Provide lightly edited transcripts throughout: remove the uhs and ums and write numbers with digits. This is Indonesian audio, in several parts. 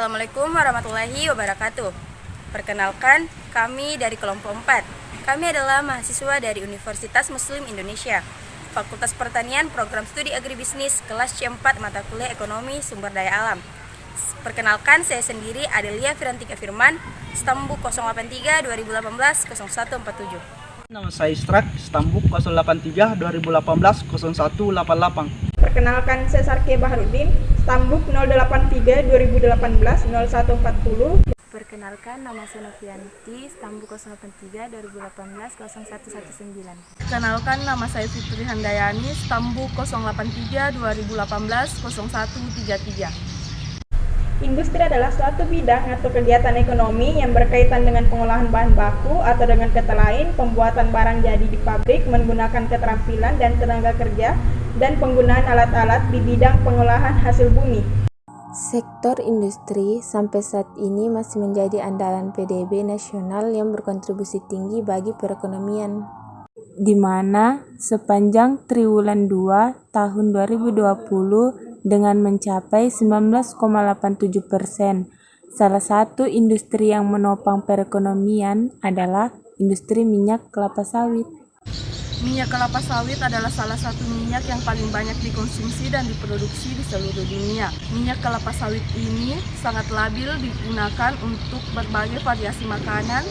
Assalamualaikum warahmatullahi wabarakatuh. Perkenalkan, kami dari kelompok 4. Kami adalah mahasiswa dari Universitas Muslim Indonesia, Fakultas Pertanian, Program Studi Agribisnis, kelas C4, mata kuliah Ekonomi Sumber Daya Alam. Perkenalkan, saya sendiri Adelia Firantika Firman, Stambuk 083 2018 0147. Nama saya Istrak, Stambuk 083 2018 0188. Perkenalkan, saya Sarke Baharudin, Stambuk 083 2018 0140. Perkenalkan, nama saya Novianti, Stambuk 083 2018 0119. Perkenalkan, nama saya Fitri Handayani, Stambuk 083 2018 0133. Industri adalah suatu bidang atau kegiatan ekonomi yang berkaitan dengan pengolahan bahan baku atau dengan kata lain pembuatan barang jadi di pabrik menggunakan keterampilan dan tenaga kerja dan penggunaan alat-alat di bidang pengolahan hasil bumi. Sektor industri sampai saat ini masih menjadi andalan PDB nasional yang berkontribusi tinggi bagi perekonomian, di mana sepanjang triwulan 2 tahun 2020 dengan mencapai 19,87%. Salah satu industri yang menopang perekonomian adalah industri minyak kelapa sawit. Minyak kelapa sawit adalah salah satu minyak yang paling banyak dikonsumsi dan diproduksi di seluruh dunia. Minyak kelapa sawit ini sangat labil digunakan untuk berbagai variasi makanan,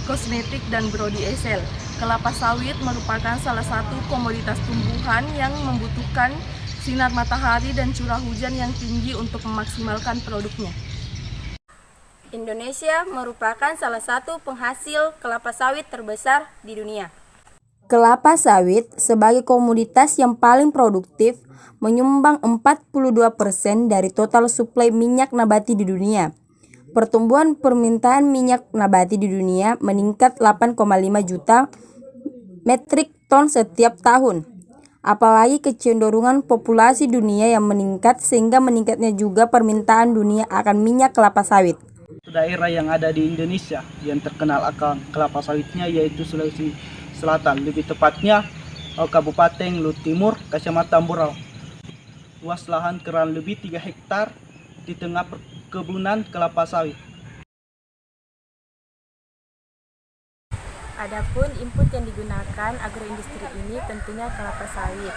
kosmetik, dan biodiesel. Kelapa sawit merupakan salah satu komoditas tumbuhan yang membutuhkan sinar matahari dan curah hujan yang tinggi untuk memaksimalkan produknya. Indonesia merupakan salah satu penghasil kelapa sawit terbesar di dunia. Kelapa sawit sebagai komoditas yang paling produktif menyumbang 42% dari total suplai minyak nabati di dunia. Pertumbuhan permintaan minyak nabati di dunia meningkat 8,5 juta metrik ton setiap tahun. Apalagi kecenderungan populasi dunia yang meningkat sehingga meningkatnya juga permintaan dunia akan minyak kelapa sawit. Daerah yang ada di Indonesia yang terkenal akan kelapa sawitnya yaitu Sulawesi Selatan, lebih tepatnya Kabupaten Lu Timur, Kecamatan Burau. Luas lahan kurang lebih 3 hektar di tengah perkebunan kelapa sawit. Adapun input yang digunakan agroindustri ini tentunya kelapa sawit,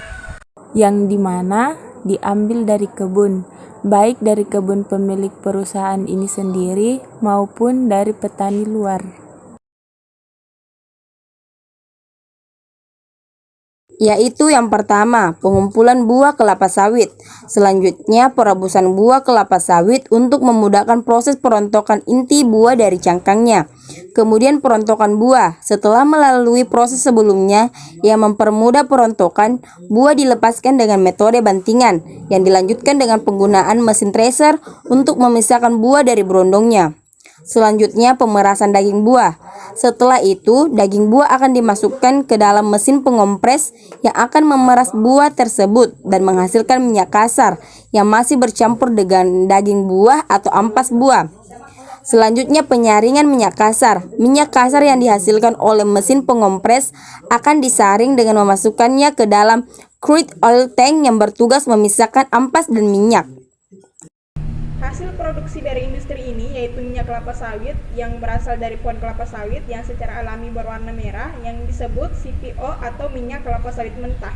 Yang dimana diambil dari kebun, baik dari kebun pemilik perusahaan ini sendiri maupun dari petani luar. Yaitu yang pertama, pengumpulan buah kelapa sawit. Selanjutnya, perebusan buah kelapa sawit untuk memudahkan proses perontokan inti buah dari cangkangnya. Kemudian perontokan buah. Setelah melalui proses sebelumnya yang mempermudah perontokan, buah dilepaskan dengan metode bantingan yang dilanjutkan dengan penggunaan mesin thresher untuk memisahkan buah dari berondongnya. Selanjutnya, pemerasan daging buah. Setelah itu, daging buah akan dimasukkan ke dalam mesin pengompres yang akan memeras buah tersebut dan menghasilkan minyak kasar yang masih bercampur dengan daging buah atau ampas buah. Selanjutnya, penyaringan minyak kasar. Minyak kasar yang dihasilkan oleh mesin pengompres akan disaring dengan memasukkannya ke dalam crude oil tank yang bertugas memisahkan ampas dan minyak. Hasil produksi dari industri ini yaitu minyak kelapa sawit yang berasal dari pohon kelapa sawit yang secara alami berwarna merah yang disebut CPO atau minyak kelapa sawit mentah.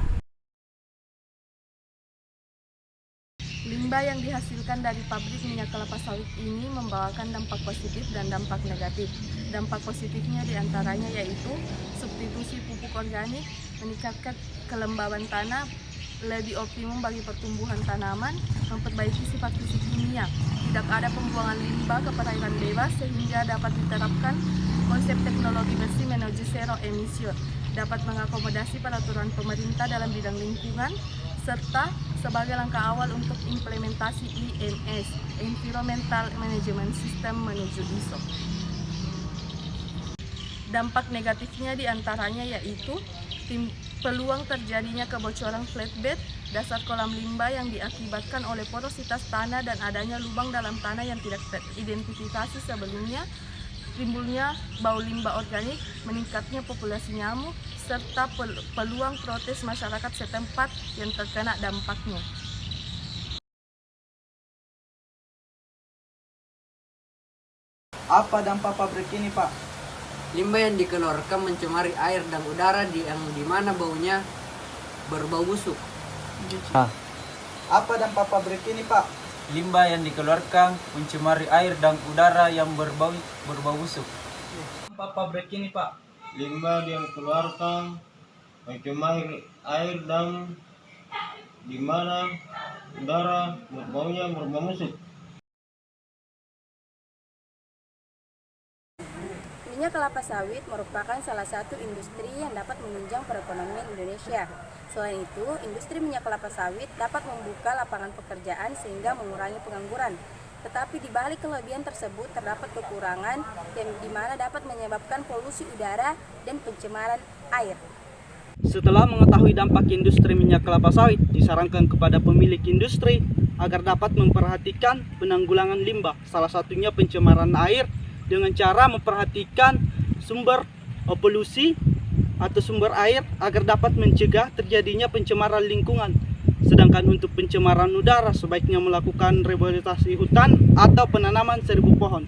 Limbah yang dihasilkan dari pabrik minyak kelapa sawit ini membawakan dampak positif dan dampak negatif. Dampak positifnya diantaranya yaitu substitusi pupuk organik, meningkatkan kelembaban tanah, lebih optimum bagi pertumbuhan tanaman, memperbaiki sifat fisik kimia, tidak ada pembuangan limbah ke perairan bebas sehingga dapat diterapkan konsep teknologi bersih menuju zero emission, dapat mengakomodasi peraturan pemerintah dalam bidang lingkungan, serta sebagai langkah awal untuk implementasi EMS, Environmental Management System menuju ISO. Dampak negatifnya diantaranya yaitu peluang terjadinya kebocoran flatbed, dasar kolam limbah yang diakibatkan oleh porositas tanah dan adanya lubang dalam tanah yang tidak teridentifikasi sebelumnya, timbulnya bau limbah organik, meningkatnya populasi nyamuk, serta peluang protes masyarakat setempat yang terkena dampaknya. Apa dampak pabrik ini, Pak? Limbah yang dikeluarkan mencemari air dan udara yang dimana baunya berbau busuk. Apa dampak pabrik ini, Pak? Limbah yang dikeluarkan mencemari air dan udara yang berbau busuk. Dampak pabrik ini, Pak? Limbah yang dikeluarkan mencemari air dan di mana udara berbaunya berbau busuk. Minyak kelapa sawit merupakan salah satu industri yang dapat menunjang perekonomian Indonesia. Selain itu, industri minyak kelapa sawit dapat membuka lapangan pekerjaan sehingga mengurangi pengangguran. Tetapi di balik kelebihan tersebut terdapat kekurangan yang dimana dapat menyebabkan polusi udara dan pencemaran air. Setelah mengetahui dampak industri minyak kelapa sawit, disarankan kepada pemilik industri agar dapat memperhatikan penanggulangan limbah, salah satunya pencemaran air, dengan cara memperhatikan sumber polusi atau sumber air agar dapat mencegah terjadinya pencemaran lingkungan. Sedangkan untuk pencemaran udara sebaiknya melakukan rehabilitasi hutan atau penanaman 1000 pohon.